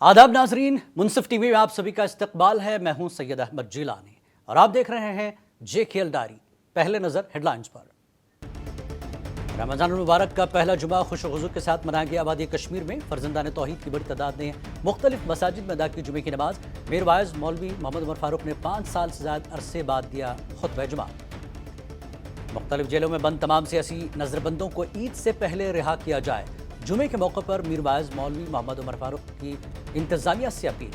आदाब नाजरीन, मुनसिफ टीवी में आप सभी का इस्तकबाल है। मैं हूं सैयद अहमद जिलानी और आप देख रहे हैं JKL डायरी। पहले नजर हेडलाइंस पर। रमजान मुबारक का पहला जुमा खुशगुज़ू के साथ मनाया गया आबादी कश्मीर में। फर्जंदान तौहीद की बड़ी तादाद ने मुख्तलिफ मसाजिद में अदा की जुमे की नमाज। मीर वाइज मौलवी मोहम्मद उमर फारूक ने 5 साल से ज़्यादा अरसे बाद दिया खुतबा जुमा। मुख्तलिफ जेलों में बंद तमाम सियासी नजरबंदों को ईद से पहले रिहा किया जाए। जुमे के मौके पर मीर वाइज मौलवी मोहम्मद उमर फारूक की इंतजामिया से appeal.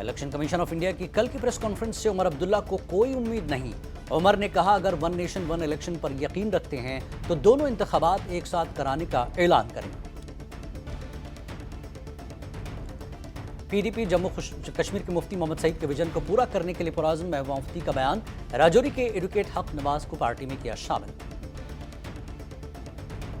Election commission of India की कल की प्रेस कॉन्फ्रेंस से उमर अब्दुल्ला को कोई उम्मीद नहीं। उमर ने कहा, अगर वन नेशन वन इलेक्शन पर यकीन रखते हैं तो दोनों इंतखाबात एक साथ कराने का ऐलान करें। PDP जम्मू कश्मीर के मुफ्ती मोहम्मद सईद के विजन को पूरा करने के लिए पुराज़्म महबूबा मुफ्ती का बयान। राजौरी के एडवोकेट हक नवाज को पार्टी में किया शामिल।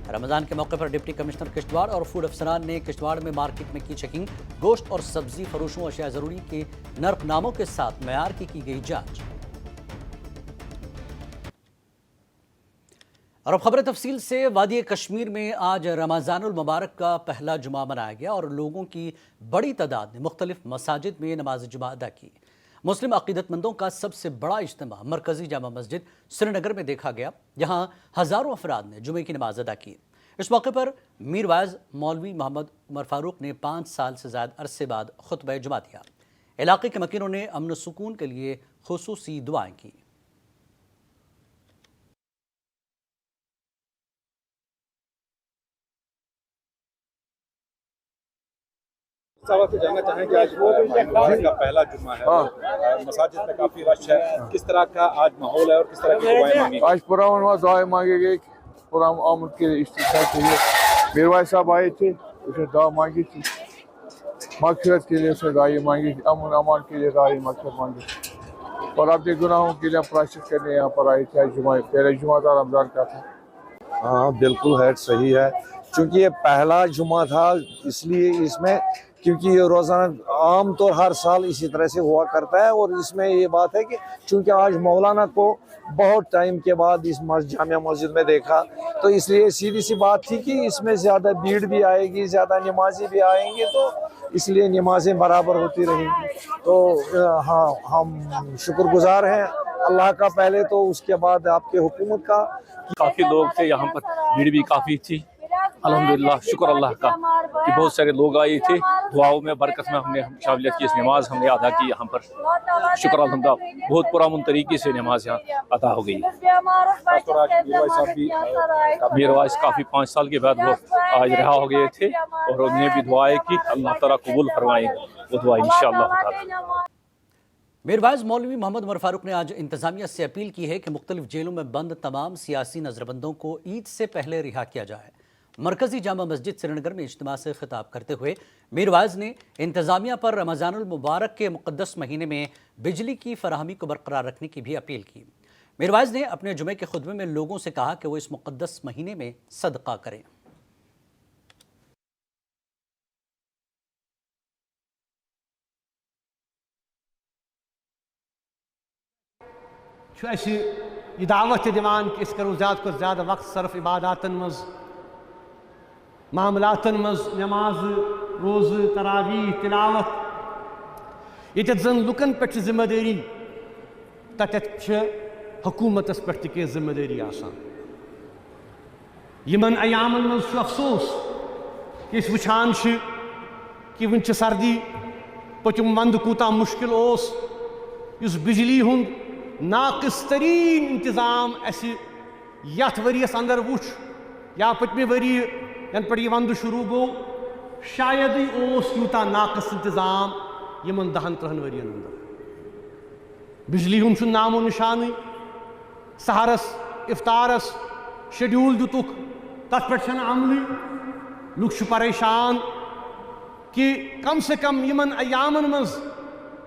रमजान के मौके पर डिप्टी कमिश्नर किश्तवाड़ और फूड अफसरान ने किश्तवाड़ में मार्केट में की चेकिंग। गोश्त और सब्जी फरोशों अशिया जरूरी के नर्कनामों के साथ मयार की गई जांच। और अब खबर तफसील से। वादी कश्मीर में आज रमजानुल मुबारक का पहला जुमा मनाया गया और लोगों की बड़ी तादाद ने मुख्तलिफ मसाजिद में नमाज जुमा अदा की। मुस्लिम अकीदतमंदों का सबसे बड़ा इज्तिमा मरकजी जामा मस्जिद श्रीनगर में देखा गया। यहाँ हज़ारों अफराद ने जुमे की नमाज अदा की। इस मौके पर मीर वाइज मौलवी मोहम्मद उमर फारूक ने 5 साल से ज़्यादा अरसे बाद खुतबा जुमा दिया। इलाके के मकीनों ने अमन सुकून के लिए खुसूसी दुआएं की। से जानना चाहेंगे, आज रमजान का पहला जुम्मा है, मसाजिद में काफी रश है, किस तरह का आज माहौल है और किस तरह की दुआएं मांगी? आज पुराना दुआएं मांगी गई। पुराना आमद के इस्तिक़बाल के लिए मीर वाइज साहब आए थे, उसने दुआ मांगी थी, मग़फ़िरत के लिए उसने दुआएं मांगी थी, अमन अमान के लिए दुआएं मग़फ़िरत मांगी और अपने गुनाहों के लिए प्रायश्चित करने यहाँ पर आए थे। आज जुमा पहला जुमा था, रमजान का था। हाँ बिल्कुल है, सही है, क्योंकि ये पहला जुमा था इसलिए इसमें, क्योंकि ये रोज़ाना आम तौर हर साल इसी तरह से हुआ करता है और इसमें ये बात है कि चूँकि आज मौलाना को बहुत टाइम के बाद इस जामिया मस्जिद में देखा तो इसलिए सीधी सी बात थी कि इसमें ज़्यादा भीड़ भी आएगी, ज़्यादा नमाजी भी आएंगे, तो इसलिए नमाजें बराबर होती रहेंगी। तो हाँ, हम शुक्रगुजार हैं अल्लाह का पहले, तो उसके बाद आपके हुकूमत का। काफ़ी लोग थे यहाँ पर, भीड़ भी काफ़ी थी। अल्हम्दुलिल्लाह, शुक्र अल्लाह का कि बहुत सारे लोग आए थे। दुआओं में बरकत में हमने शामिलियत की, इस नमाज हमने अदा की यहाँ पर। शुक्र अल्हम्दुलिल्लाह, बहुत पुरअमन तरीके से नमाज यहाँ अदा हो गई। मीर वाइज काफ़ी 5 साल के बाद वो आज रहा हो गए थे और उन्हें भी दुआएं की, अल्लाह ताला कबूल फरमाए वो दुआ इंशाअल्लाह। मीर वाइज मौलवी मोहम्मद उमर फारूक ने आज इंतजामिया से अपील की है कि मुख्तलिफ जेलों में बंद तमाम सियासी नजरबंदों को ईद से पहले रिहा किया जाए। मरकजी जामा मस्जिद श्रीनगर में इज्तिमा से खिताब करते हुए मीर वाइज ने इंतजामिया पर रमजानुल मुबारक के मुक़द्दस महीने में बिजली की फराहमी को बरकरार रखने की भी अपील की। मीर वाइज ने अपने जुमे के खुतबे में लोगों से कहा कि वो इस मुक़द्दस महीने में सदका करें। ये दावत दिवान कि करो ज़्यादा को ज़्यादा वक्त सर्फ इबादतन मज मामलातन मज, नमाज, रोज़, तरावी, तिलावत, ये जन लुकन पे जिम्मेदारी तत हुकूमतस पे त जिम्मेदारी आसान। यमन अयामन मज अफसोस कि वुचान कि वन सर्दी पचम वंद कूता मुश्किल ओस, इस बिजली हुंद नाकिस तरीन इंतजाम यथ वरियस अंदर वुच या पतमे वरी यन पे यह वंद शुरू गो, शायद यूता नाकिस इंतजाम यमन 10-13 वरियन अंदर। बिजली हुंद नामो निशान, सहरस इफ्तारस शेड्यूल दुतुक, तथ पे अमल, लुक परेशान कि कम से कम यमन अयामन मज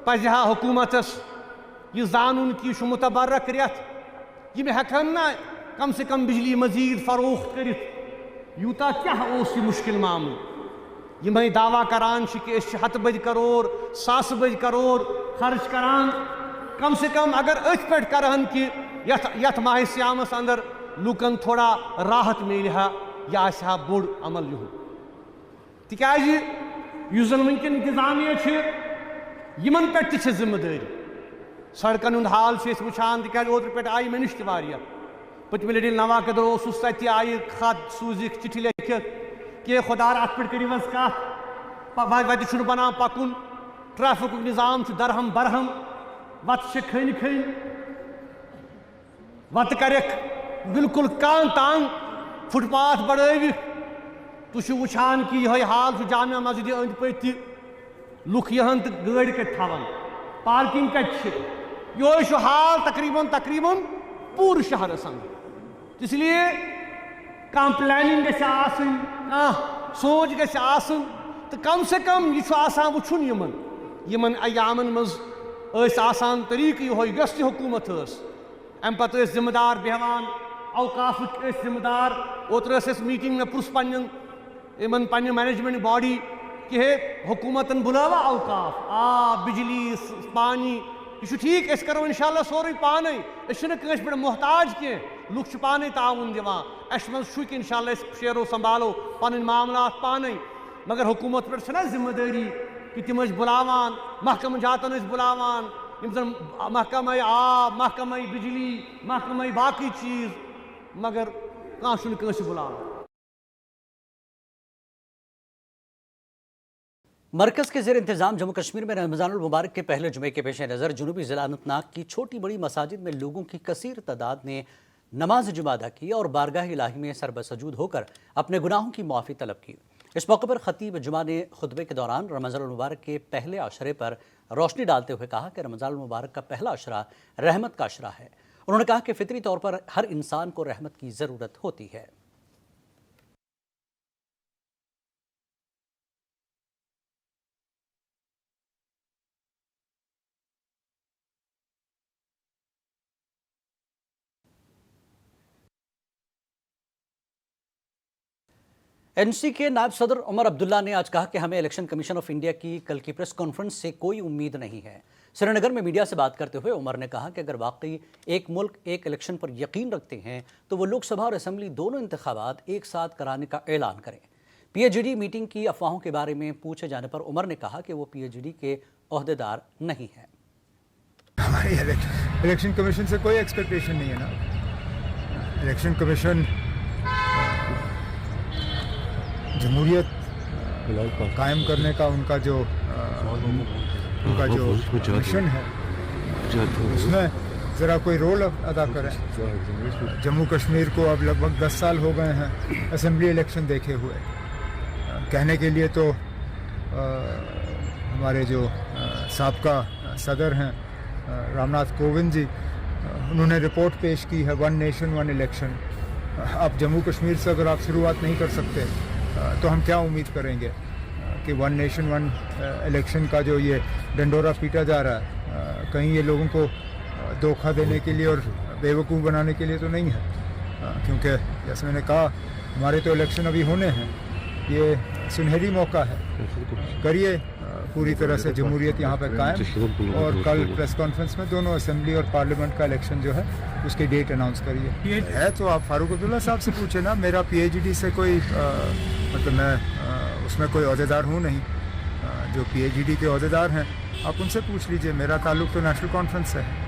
पजहा हुकूमतस यह जानन कि यह मुतबर्रक रेत यम हेकन ना कम से कम बिजली मजीद फरोख्त करित, यूता क्या यह मुश्किल मामल। यम दावा करान कि 100 बज करोड़ 100 बज करोड़ खर्च करान, कम से कम अगर अथ पे करहन कि यथ माह स्यामस अंदर लूकन थोड़ा राहत मिल یہ آسہِ ہا بوٚڑ عمل یِہُنٛد تِکیٛازِ یُس زن وٕنکٮ۪ن انتظامیہ چھِ یِمن پٮ۪ٹھ تہِ چھِ ذمہٕ دٲری سڑکن ہُنٛد حال چھِ أسۍ وٕچھان تِکیٛازِ اوترٕ پٮ۪ٹھ آیہِ مےٚ نِش تہِ واریاہ پٔتمہِ لٹہِ ییٚلہِ نواقدر اوسُس تتہِ آیہِ خط سوٗزِکھ چِٹھِ لیکھِتھ کہ خۄدا اَتھ پٮ۪ٹھ کٔرِو حظ کتھ وتہِ چھُنہٕ بنان پکُن ٹریفکُک نظام چھُ درہم برہم وتہٕ چھِ کھٔنۍ کھٔنۍ وتہٕ کریکھ بالکل کان تانگ فٹ پاتھ بڑٲوِکھ تُہۍ چھِو وٕچھان کہ یِہوٚے حال چھُ جامعہ مسجدِ أنٛدۍ پٔکۍ تہِ لُکھ یِہن تہٕ گٲڑۍ کتہِ تھاون پارکنگ کتہِ چھِ یِہوٚے چھُ حال تقریٖباً پوٗرٕ شہرس انٛدر اس لیے کانٛہہ پلاننگ گژھِ آسٕنۍ کانٛہہ سونچ گژھِ آسُن تہٕ کم سے کم یہِ چھُ آسان وٕچھُن یِمن ایامن منٛز ٲسۍ آسان طریٖقہٕ یِہوٚے یۄس تہِ حکوٗمت ٲس اَمہِ پتہٕ ٲسۍ ذمہٕ دار بیٚہوان اوقافٕکۍ ٲسۍ ذمہٕ دار اوترٕ ٲس اَسہِ میٖٹِنگ مےٚ پرُژھ پننہِ مینیجمنٹ باڈی کہ ہے حکوٗمتن بُلاوا اوقاف آب بجلی پانی یہ چھُ ٹھیٖک أسۍ کرو انشاءاللہ سورُے پانے أسۍ چھِنہٕ کٲنٛسہِ پٮ۪ٹھ محتاج کینٛہہ لُکھ چھِ پانے تعاوُن دِوان اَسہِ منٛز چھُ کہِ انشاءاللہ أسۍ شیرو سنبھالو پنٕنۍ معاملات پانے مگر حکوٗمت پٮ۪ٹھ چھَنہ ذمہٕ دٲری کہ تِم ٲسۍ بُلاوان محکمہٕ جاتن ٲسۍ بُلاوان یِم زن محکمے آب محکمے بجلی محکمے باقٕے چیٖز مگر کانٛہہ چھُنہٕ کٲنٛسہِ بُلاوان. مرکز کے زیر انتظام جموں کشمیر میں رمضان المبارک کے پہلے جمعے کے پیش نظر جنوبی ضلع اننت ناگ کی چھوٹی بڑی مساجد میں لوگوں کی کثیر تعداد نے نماز جمعہ ادا کی اور بارگاہ الہی میں سربسجود ہو کر اپنے گناہوں کی معافی طلب کی. اس موقع پر خطیب جمعہ نے خطبے کے دوران رمضان المبارک کے پہلے عشرے پر روشنی ڈالتے ہوئے کہا کہ رمضان المبارک کا پہلا عشرہ رحمت کا عشرہ ہے. انہوں نے کہا کہ فطری طور پر ہر انسان کو رحمت کی ضرورت ہوتی ہے. این سی کے نائب صدر عمر عبداللہ نے آج کہا کہ ہمیں الیکشن کمیشن آف انڈیا کی کل کی پریس کانفرنس سے کوئی امید نہیں ہے. سری نگر میں میڈیا سے بات کرتے ہوئے عمر نے کہا کہ اگر واقعی ایک ملک ایک الیکشن پر یقین رکھتے ہیں تو وہ لوک سبھا اور اسمبلی دونوں انتخابات ایک ساتھ کرانے کا اعلان کریں. پی ایچ ڈی میٹنگ کی افواہوں کے بارے میں پوچھے جانے پر عمر نے کہا کہ وہ پی ایچ ڈی کے عہدیدار نہیں ہیں. ہماری الیکشن کمیشن سے کوئی ایکسپیکٹیشن نہیں ہے نا. الیکشن کمیشن جمہوریت قائم کرنے کا ان کا جو مشن ہے اس میں ذرا کوئی رول ادا کریں. جموں کشمیر کو اب لگ بھگ 10 سال ہو گئے ہیں اسمبلی الیکشن دیکھے ہوئے. کہنے کے لیے تو ہمارے جو سابقہ صدر ہیں رام ناتھ کووند جی انہوں نے رپورٹ پیش کی ہے 1 نیشن 1 الیکشن. اب جموں کشمیر سے اگر آپ شروعات نہیں کر سکتے تو ہم کیا امید کریں گے کہ 1 نیشن 1 الیکشن کا جو یہ ڈنڈورا پیٹا جا رہا ہے کہیں یہ لوگوں کو دھوکہ دینے کے لیے اور بیوقوف بنانے کے لیے تو نہیں ہے. کیونکہ جیسے میں نے کہا ہمارے تو الیکشن ابھی ہونے ہیں. یہ سنہری موقع ہے. کریے پوری طرح سے جمہوریت یہاں پہ قائم اور کل پریس کانفرنس میں دونوں اسمبلی اور پارلیمنٹ کا الیکشن جو ہے اس کی ڈیٹ اناؤنس کریے. ہے تو آپ فاروق عبداللہ صاحب سے پوچھیں نا. میرا پی ایچ ڈی سے کوئی مطلب میں اس میں کوئی عہدیدار ہوں نہیں. جو پی ایچ ڈی کے عہدیدار ہیں آپ ان سے پوچھ لیجئے. میرا تعلق تو نیشنل کانفرنس سے ہے.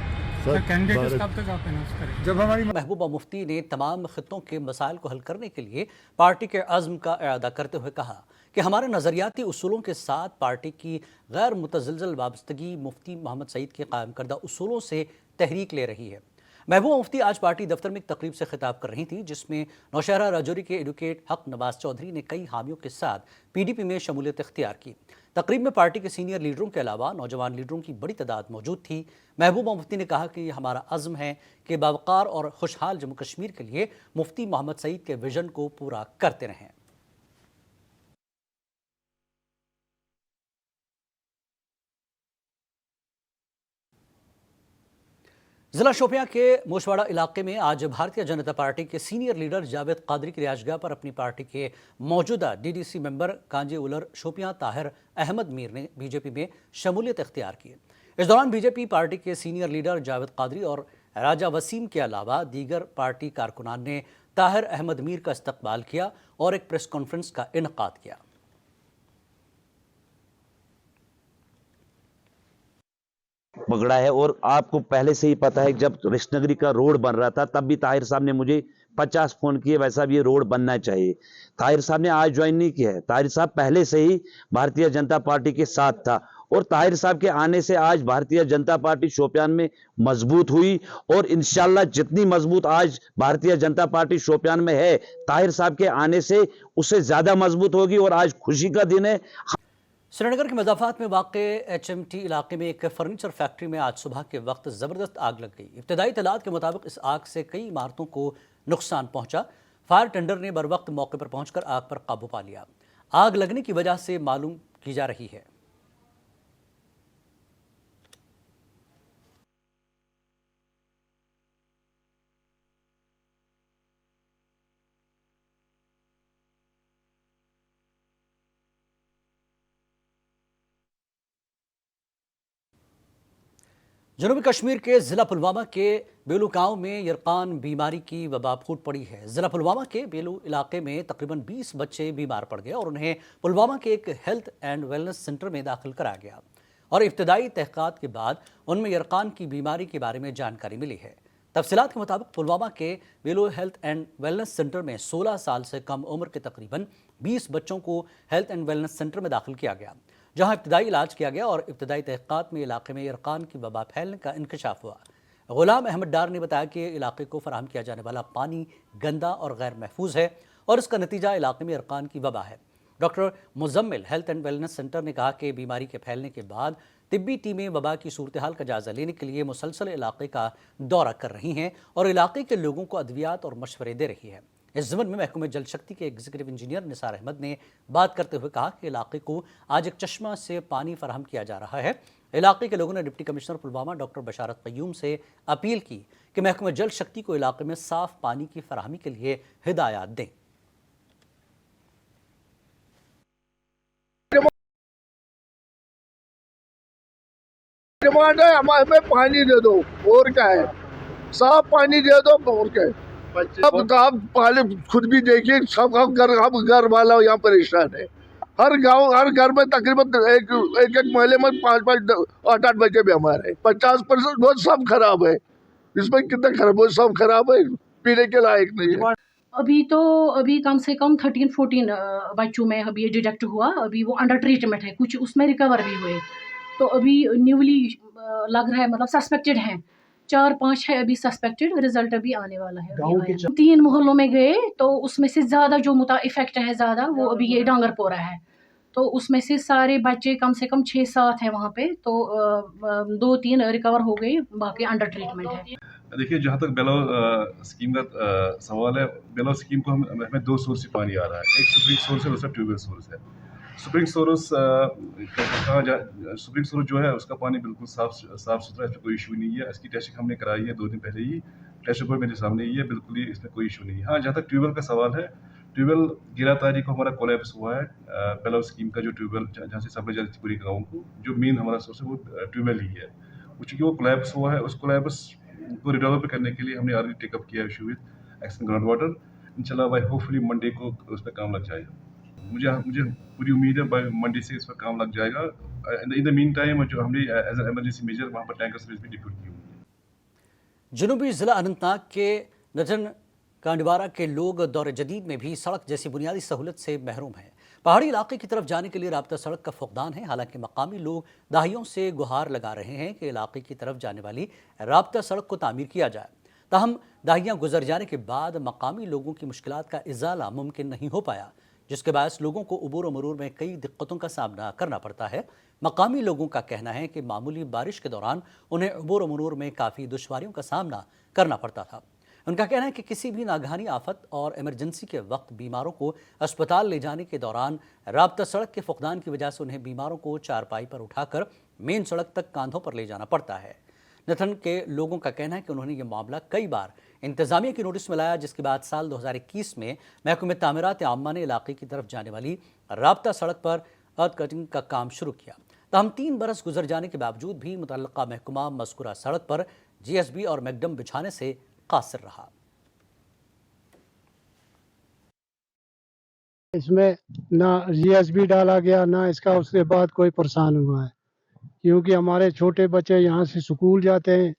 جب ہماری محبوبہ مفتی نے تمام خطوں کے مسائل کو حل کرنے کے لیے پارٹی کے عزم کا اعادہ کرتے ہوئے کہا کہ ہمارے نظریاتی اصولوں کے ساتھ پارٹی کی غیر متزلزل وابستگی مفتی محمد سعید کے قائم کردہ اصولوں سے تحریک لے رہی ہے. محبوبہ مفتی آج پارٹی دفتر میں ایک تقریب سے خطاب کر رہی تھی جس میں نوشہرہ راجوری کے ایڈوکیٹ حق نواز چودھری نے کئی حامیوں کے ساتھ پی ڈی پی میں شمولیت اختیار کی. تقریب میں پارٹی کے سینئر لیڈروں کے علاوہ نوجوان لیڈروں کی بڑی تعداد موجود تھی. محبوبہ مفتی نے کہا کہ یہ ہمارا عزم ہے کہ باوقار اور خوشحال جموں کشمیر کے لیے مفتی محمد سعید کے ویژن کو پورا کرتے رہیں. ضلع شوپیاں کے موشواڑہ علاقے میں آج بھارتیہ جنتا پارٹی کے سینئر لیڈر جاوید قادری کی رہائش گاہ پر اپنی پارٹی کے موجودہ ڈی ڈی سی ممبر کانجے اولر شوپیاں طاہر احمد میر نے بی جے پی میں شمولیت اختیار کی. اس دوران بی جے پی پارٹی کے سینئر لیڈر جاوید قادری اور راجہ وسیم کے علاوہ دیگر پارٹی کارکنان نے طاہر احمد میر کا استقبال کیا اور ایک پریس کانفرنس کا انعقاد کیا۔ پکڑا ہے اور آپ کو پہلے سے ہی پتا ہے کہ جب رشت نگری کا روڈ بن رہا تھا تب بھی طاہر صاحب نے مجھے 50 فون کیے ویسا بھی یہ روڈ بننا چاہیے۔ طاہر صاحب نے آج جوائن نہیں کیا ہے، طاہر صاحب پہلے سے ہی بھارتیہ جنتا پارٹی کے ساتھ تھا اور طاہر صاحب کے آنے سے آج بھارتیہ جنتا پارٹی شوپیان میں مضبوط ہوئی اور انشاءاللہ جتنی مضبوط آج بھارتیہ جنتا پارٹی شوپیان میں ہے طاہر صاحب کے آنے سے اس سے زیادہ مضبوط ہوگی اور آج خوشی کا دن ہے۔ سری نگر کے مضافات میں واقع HMT علاقے میں ایک فرنیچر فیکٹری میں آج صبح کے وقت زبردست آگ لگ گئی۔ ابتدائی اطلاعات کے مطابق اس آگ سے کئی عمارتوں کو نقصان پہنچا۔ فائر ٹینڈر نے بروقت موقع پر پہنچ کر آگ پر قابو پا لیا۔ آگ لگنے کی وجہ سے معلوم کی جا رہی ہے۔ جنوبی کشمیر کے ضلع پلوامہ کے بیلو گاؤں میں یرقان بیماری کی وبا پھوٹ پڑی ہے۔ ضلع پلوامہ کے بیلو علاقے میں تقریباً 20 بچے بیمار پڑ گئے اور انہیں پلوامہ کے ایک ہیلتھ اینڈ ویلنس سینٹر میں داخل کرایا گیا اور ابتدائی تحقیقات کے بعد ان میں یرقان کی بیماری کے بارے میں جانکاری ملی ہے۔ تفصیلات کے مطابق پلوامہ کے بیلو ہیلتھ اینڈ ویلنس سینٹر میں 16 سال سے کم عمر کے تقریباً 20 بچوں کو ہیلتھ اینڈ ویلنس سینٹر میں داخل کیا گیا، جہاں ابتدائی علاج کیا گیا اور ابتدائی تحقیقات میں علاقے میں یرقان کی وبا پھیلنے کا انکشاف ہوا۔ غلام احمد ڈار نے بتایا کہ علاقے کو فراہم کیا جانے والا پانی گندا اور غیر محفوظ ہے اور اس کا نتیجہ علاقے میں یرقان کی وبا ہے۔ Doctor Muzamil health and wellness centre نے کہا کہ بیماری کے پھیلنے کے بعد طبی ٹیمیں وبا کی صورتحال کا جائزہ لینے کے لیے مسلسل علاقے کا دورہ کر رہی ہیں اور علاقے کے لوگوں کو ادویات اور مشورے دے رہی ہے۔ اس ضمن میں محکمہ جل شکتی کے ایگزیکٹو انجینئر نثار احمد نے بات کرتے ہوئے کہا کہ علاقے کو آج ایک چشمہ سے پانی فراہم کیا جا رہا ہے۔ علاقے کے لوگوں نے ڈپٹی کمشنر پلوامہ ڈاکٹر بشارت قیوم سے اپیل کی کہ محکمہ جل شکتی کو علاقے میں صاف پانی کی فراہمی کے لیے ہدایات دیں۔ ڈیمانڈ ہے ہمیں پانی دے دو اور کیا ہے، صاف پانی دے دو اور کیا ہے۔ اب آپ پہلے خود بھی دیکھیے سب گھر والا یہاں پریشان ہے۔ ہر گاؤں ہر گھر میں تقریباً ایک محلے میں 5-8 بچے بھی ہمارے 50% وہ سب خراب ہے۔ اس میں کتنا خراب، وہ سب خراب ہے، پینے کے لائق نہیں ہے۔ ابھی کم سے کم 13-14 بچوں میں ابھی یہ ڈیٹیکٹ ہوا، ابھی وہ انڈر ٹریٹمنٹ ہے، کچھ اس میں ریکور بھی ہوئے، تو ابھی نیولی لگ رہا ہے مطلب سسپیکٹڈ ہیں، 4-5 ہے ابھی سسپیکٹڈ، رزلٹ ابھی آنے والا ہے۔ 3 محلوں میں گئے تو اس میں سے زیادہ جو افیکٹ ہے زیادہ وہ ابھی یہ ڈانگر پورا ہے، تو اس میں سے سارے بچے کم سے کم 6-7 ہیں وہاں پہ، تو 2-3 ریکور ہو گئے، باقی انڈر ٹریٹمنٹ ہے۔ دیکھیے جہاں تک بیلو اسکیم کا سوال ہے، بیلو اسکیم کو ہمیں 2 سورس سے پانی آ رہا ہے، ایک سپرنگ سورس ہے، دوسرا ٹیوب ویل سورس ہے۔ سپرنگ سورس جو ہے اس کا پانی بالکل صاف ستھرا ہے، اس میں کوئی ایشو نہیں ہے۔ اس کی ٹیسٹنگ ہم نے کرائی ہے 2 دن پہلے ہی، ٹیسٹ رپورٹ میرے سامنے ہی ہے، بالکل ہی اس میں کوئی ایشو نہیں ہے۔ ہاں جہاں تک ٹیوب ویل کا سوال ہے، ٹیوب ویل 11 تاریخ کو ہمارا کولیپس ہوا ہے، بیلو اسکیم کا جو ٹیوب ویل جہاں سے سپلائی جاتی تھی پوری گاؤں کو، جو مین ہمارا سورس ہے وہ ٹیوب ویل ہی ہے۔ چونکہ وہ کولیپس ہوا ہے، اس کولیپس کو ریڈیولپ کرنے کے لیے ہم نے آلریڈی ٹیک اپ کیا issue with action ground water. انشاءاللہ بائی ہوپ فلی منڈے کو اس پہ کام لگ جائے گا۔ مجھے پوری امید ہے بائی منڈے سے اس پر کام لگ جائے گا۔ ان دا مین ٹائم جو ہم نے ایز این ایمرجنسی میجر وہاں پر ٹینکر سروس بھی ڈپلوٹ کی ہوئی ہے۔ جنوبی ضلع اننت ناگ کے نتن کانڈیوارہ کے لوگ دور جدید میں بھی سڑک جیسی بنیادی سہولت سے محروم ہیں۔ پہاڑی علاقے کی طرف جانے کے لیے رابطہ سڑک کا فقدان ہے، حالانکہ مقامی لوگ دہائیوں سے گہار لگا رہے ہیں کہ علاقے کی طرف جانے والی رابطہ سڑک کو تعمیر کیا جائے، تاہم دہائیاں گزر جانے کے بعد مقامی لوگوں کی مشکلات کا ازالہ ممکن نہیں ہو پایا، جس کے باعث لوگوں کو عبور و مرور میں کئی دقتوں کا سامنا کرنا پڑتا ہے۔ مقامی لوگوں کا کہنا ہے کہ معمولی بارش کے دوران انہیں عبور و مرور میں کافی دشواریوں کا سامنا کرنا پڑتا تھا۔ ان کا کہنا ہے کہ کسی بھی ناگہانی آفت اور ایمرجنسی کے وقت بیماروں کو اسپتال لے جانے کے دوران رابطہ سڑک کے فقدان کی وجہ سے انہیں بیماروں کو چارپائی پر اٹھا کر مین سڑک تک کاندھوں پر لے جانا پڑتا ہے۔ نتھن کے لوگوں کا کہنا ہے کہ انہوں نے یہ معاملہ کئی بار انتظامیہ کی نوٹس میں لایا، جس کے بعد سال 2021 میں محکمہ تعمیرات عامہ نے علاقے کی طرف جانے والی رابطہ سڑک پر ارتھ کٹنگ کا کام شروع کیا، تاہم 3 برس گزر جانے کے باوجود بھی متعلقہ محکمہ مذکورہ سڑک پر GSB اور میکڈم بچھانے سے قاصر رہا۔ इसमें ना जीएसबी डाला गया, ना इसका उसके बाद कोई परेशान हुआ है, क्योंकि हमारे छोटे बच्चे यहाँ से स्कूल जाते हैं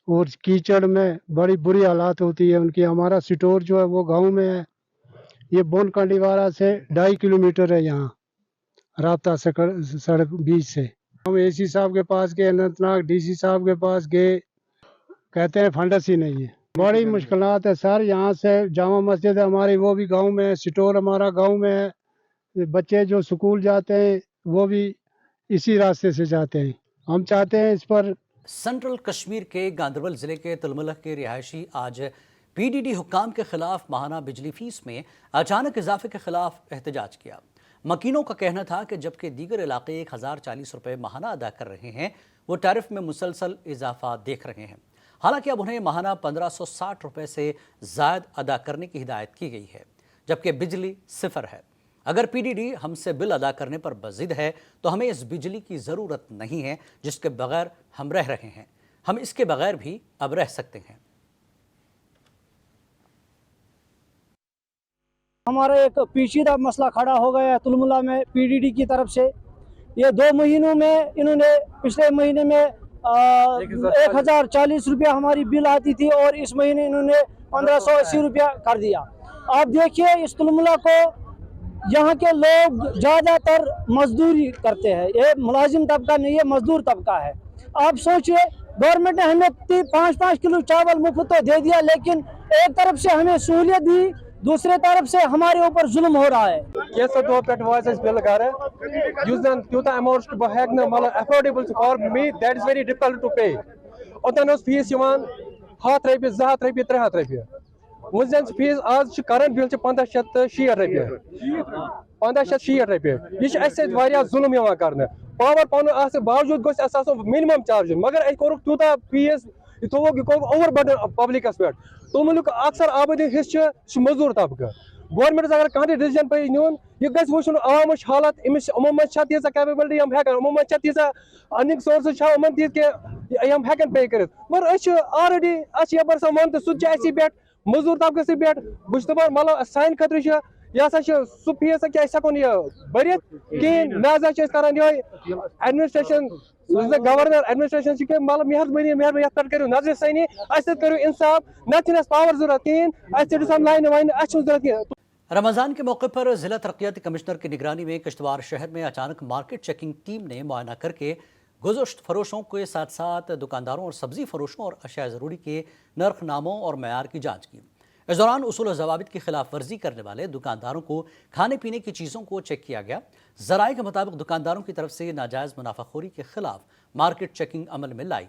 और कीचड़ में बड़ी बुरी हालात होती है उनकी। हमारा स्टोर जो है वो गांव में है, ये बोनकंडीवाला से 2.5 किलोमीटर है यहाँ राब्ता सड़क बीच से। हम एसी साहब के पास गए, अनंतनाग डीसी साहब के पास गए, कहते हैं फंडस ही नहीं है। बड़ी मुश्किलात है सर। यहाँ से जामा मस्जिद है हमारी, वो भी गांव में है, स्टोर हमारा गांव में है, बच्चे जो स्कूल जाते हैं वो भी इसी रास्ते से जाते हैं। हम चाहते हैं इस पर। सेंट्रल कश्मीर के गांदरबल जिले के तुलमुलह के रिहायशी आज पीडीडी हुक्काम के खिलाफ माहाना बिजली फीस में अचानक इजाफे के खिलाफ एहतजाज किया। मकीनों का कहना था कि जबकि दीगर इलाके 1040 रुपये माहाना अदा कर रहे हैं, वो टैरिफ में मुसलसल इजाफा देख रहे हैं। हालांकि अब उन्हें माहाना 1560 रुपये से ज़ायद अदा करने की हिदायत की गई है, जबकि बिजली सिफर है। अगर पीडीडी हमसे बिल अदा करने पर बजिद है तो हमें इस बिजली की ज़रूरत नहीं है जिसके बगैर हम रह रहे हैं। हम इसके बगैर भी अब रह सकते हैं। हमारा एक पेचीदा मसला खड़ा हो गया है तुलमुला में पीडीडी की तरफ से। ये 2 महीनों में इन्होंने, पिछले महीने में 1040 रुपया हमारी बिल आती थी और इस महीने इन्होंने 1580 रुपया कर दिया। आप देखिए इस तुलमुला को, यहाँ के लोग ज़्यादातर मजदूरी करते हैं, ये मुलाजिम तबका नहीं है, मजदूर तबका है। आप सोचिए गवर्नमेंट ने हमें 5-5 किलो चावल मुफ्त तो दे दिया, लेकिन एक तरफ से हमें सहूलियत दी, दूसरे तरफ से हमारे ऊपर जुल्म हो रहा है। कैसा दो पेट वाइज बिल कर यूजन त्यूता अमाउंट बह हेक मतलब affordable for me, that is very difficult to pay. ओतन फीस 100 रुपये 200 रुपये 300 रुपये, वजन फीस आज करंट बिल 1560 रुपये 1560 रुपये। यह जुल्म कर पावर पान बावजूद गो मिनिमम चार्ज, मगर कोर तूता फीस ओवर बर्डन पब्लिकस पे। तुमुलुक अक्सर आबादी हिस्स मजदूर तबका। गवर्नमेंट अगर कह डिसीजन पे नुन, यह गुन आवाम हालत, अमिस तीजा कैपेबिलिटी तीजा तीजा अर्निंग सोर्स तीज हेकन पे कर, मगर ऑलरेडी यपर वन तो सह पे मजदूर तबकस पे। बहुत दपान मतलब सान खतर यह सह फीस हेको भर कहें, लिहाजा करान एडमिनिस्ट्रेशन गवर्नर एडमिनिस्ट्रेशन मतलब मेहरबानी पे करो नजर सानी, करो इंसाफ, न पावर जरूरत कहें, लाइन वाइन जरूरत कहें। रमज़ान के मौके पर ज़िला तरक्याती कमिश्नर की निगरानी में किश्तवाड़ शहर में अचानक मार्केट चेकिंग टीम ने मुआयना करके गुज़श्त फरोशों के साथ साथ दुकानदारों और सब्ज़ी फरोशों और अशिया ज़रूरी के नरखनामों और मयार की जाँच की। इस दौरान उसूल और ज़वाबित की खिलाफ वर्जी करने वाले दुकानदारों को खाने पीने की चीज़ों को चेक किया गया। ज़राए के मुताबिक दुकानदारों की तरफ से नाजायज़ मुनाफाखोरी के खिलाफ मार्केट चेकिंग अमल में लाई।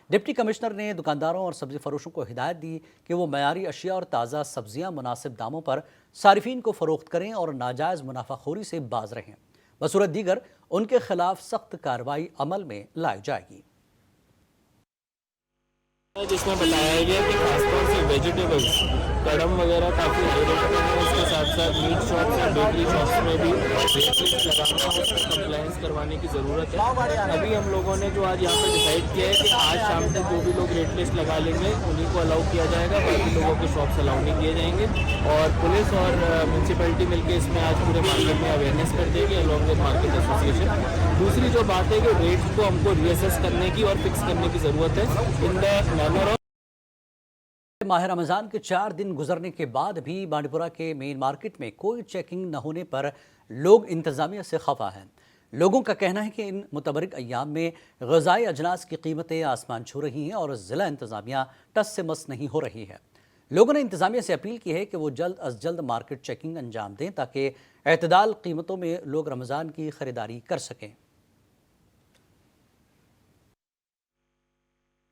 डिप्टी कमिश्नर ने दुकानदारों और सब्ज़ी फरोशों को हिदायत दी कि वो मयारी अशिया और ताज़ा सब्ज़ियाँ मुनासिब दामों पर सारिफीन को फ़रोख्त करें और नाजायज़ मुनाफाखोरी से बाज रहें। बसूरत दीगर उनके खिलाफ सख्त कार्रवाई अमल में लाई जाएगी। जिसमें बताया गया कि खासतौर से वेजिटेबल्स, कड़म वगैरह काफ़ी हाई रेट में है, उसके साथ साथ मीट शॉप्स और बेकरी शॉप्स में भी रेट लिस्ट लगाना और उसमें कंप्लाइंस करवाने की ज़रूरत है। अभी हम लोगों ने जो आज यहाँ पर डिसाइड किया है कि आज शाम तक जो भी लोग रेट लिस्ट लगा लेंगे उन्हीं को अलाउ किया जाएगा, बाकी लोगों के शॉप्स अलाउ नहीं किए जाएंगे। और पुलिस और म्यूनसिपैलिटी मिलकर इसमें आज पूरे मार्केट में अवेयरनेस कर देगी अलॉन्ग विद मार्केट एसोसिएशन। दूसरी जो बात है कि रेट्स को हमको रीअसेस करने की और फिक्स करने की ज़रूरत है इन द माह रमज़ान के 4 दिन गुजरने के बाद भी बांडीपुरा के मेन मार्केट में कोई चेकिंग न होने पर लोग इंतज़ामिया से खफा हैं। लोगों का कहना है कि इन मुतबरिक अय्याम में ग़िज़ाई अजनास की कीमतें आसमान छू रही हैं और ज़िला इंतज़ामिया टस से मस नहीं हो रही है। लोगों ने इंतज़ामिया से अपील की है कि वो जल्द अज जल्द मार्केट चेकिंग अंजाम दें ताकि एतदाल कीमतों में लोग रमज़ान की ख़रीदारी कर सकें।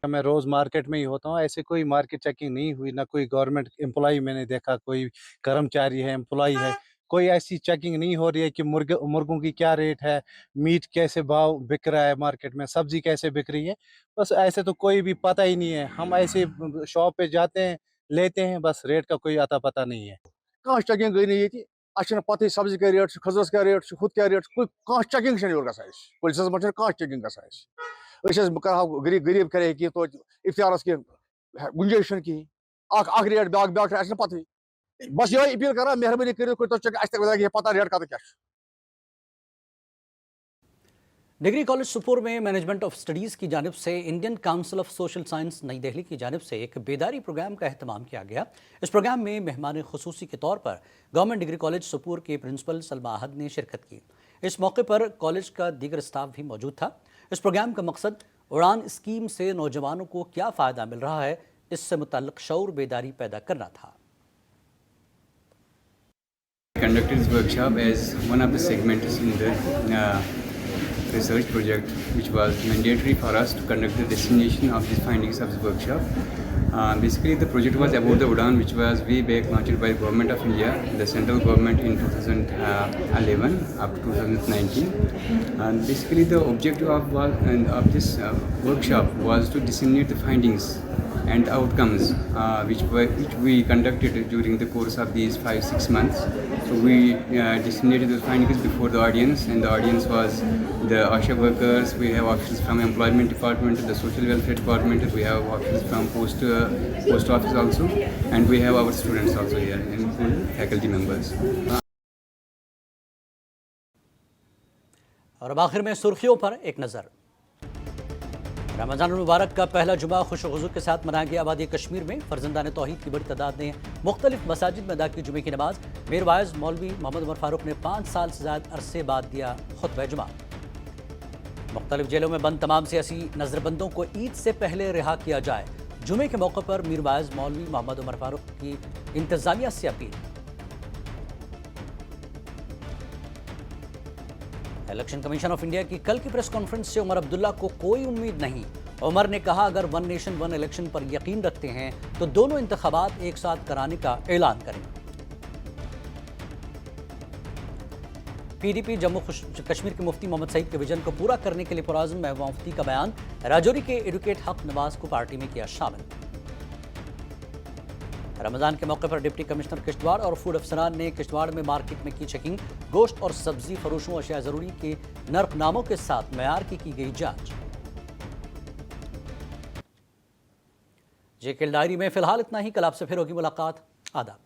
मैं रोज़ मार्केट में ही होता हूँ, ऐसे कोई मार्केट चेकिंग नहीं हुई, ना कोई गवर्नमेंट एम्प्लॉई मैंने देखा, कोई कर्मचारी है, एम्प्लॉई है, कोई ऐसी चेकिंग नहीं हो रही है कि मुर्गों की क्या रेट है, मीट कैसे भाव बिक रहा है मार्केट में, सब्जी कैसे बिक रही है। बस ऐसे तो कोई भी पता ही नहीं है। हम ऐसे शॉप पे जाते हैं, लेते हैं, बस रेट का कोई अता पता नहीं है। कहाँ चेकिंग गई नहीं ये अच्छा पता सब्जी का रेट खजरस का रेट खुद क्या रेट कहाँ चेकिंग ग पुलिस मज कहाँ चेकिंग ग गरीब करे कि तो इफ्तारस की गुंजाइश कहें रेट ब्या पता बस ये अपील कर मेहरबानी करो चेक पता रेट का क्या। डिग्री कॉलेज सुपुर में मैनेजमेंट ऑफ स्टडीज़ की जानिब से Indian council of social science नई दिल्ली की जानिब से एक बेदारी प्रोग्राम का एहतमाम किया गया। इस प्रोग्राम में मेहमान खुसूसी के तौर पर गवर्नमेंट डिग्री कॉलेज सुपुर के प्रिंसिपल सलमा अहद ने शिरकत की। इस मौके पर कॉलेज का दीगर स्टाफ भी मौजूद था। इस प्रोग्राम का मकसद उड़ान स्कीम से नौजवानों को क्या फ़ायदा मिल रहा है, इससे मुताल्लिक शऊर बेदारी पैदा करना था। Conducted this workshop as one of the segments in the research project, which was mandatory for us to conduct the dissemination of the findings of the workshop. Basically, the project was about the UDAN, which was way back launched by the Government of India, the central government in 2011 up to 2019. And basically, the objective of this workshop was to disseminate the findings and outcomes which we conducted during the course of these 5-6 months. So we disseminated the findings before the audience, and the audience was the ASHA workers. We have officers from Employment Department, the Social Welfare Department, we have officers from Post Office also, and we have our students also here, including faculty members. और अब आखिर में सुर्खियों पर एक नज़र। रमज़ान मुबारक का पहला जुमा खुश हुजूर के साथ मनाया गया आबादी कश्मीर में। फर्जंदान तौहीद की बड़ी तादाद ने मुख्तलिफ मसाजिद में अदा की जुमे की नमाज। मीर वाइज मौलवी मोहम्मद उमर फारूक ने 5 साल से ज़्यादा अरसे बाद दिया खुतबा जुमा। मुख्तलिफ जेलों में बंद तमाम सियासी नजरबंदों को ईद से पहले रिहा किया जाए। जुमे के मौके पर मीर वाइज मौलवी मोहम्मद उमर फारूक की इंतजामिया से appeal. Election commission of India की कल की प्रेस कॉन्फ्रेंस से उमर अब्दुल्ला को कोई उम्मीद नहीं। उमर ने कहा, अगर वन नेशन वन इलेक्शन पर यकीन रखते हैं तो दोनों इंतखाबात एक साथ कराने का ऐलान करें। पीडीपी जम्मू कश्मीर के मुफ्ती मोहम्मद सईद के विजन को पूरा करने के लिए पुराज़्म महबूबा मुफ्ती का बयान। राजौरी के एडवोकेट हक नवाज को पार्टी में किया शामिल। रमज़ान के मौके पर डिप्टी कमिश्नर किश्तवाड़ और फूड अफसरान ने किश्तवाड़ में मार्केट में की चेकिंग। गोश्त और सब्जी फरोशों अशिया ज़रूरी के नर्खनामों के साथ मयार की गई जांच। जेकेएल डायरी में फ़िलहाल इतना ही। कल आपसे फिर होगी मुलाकात। आदाब।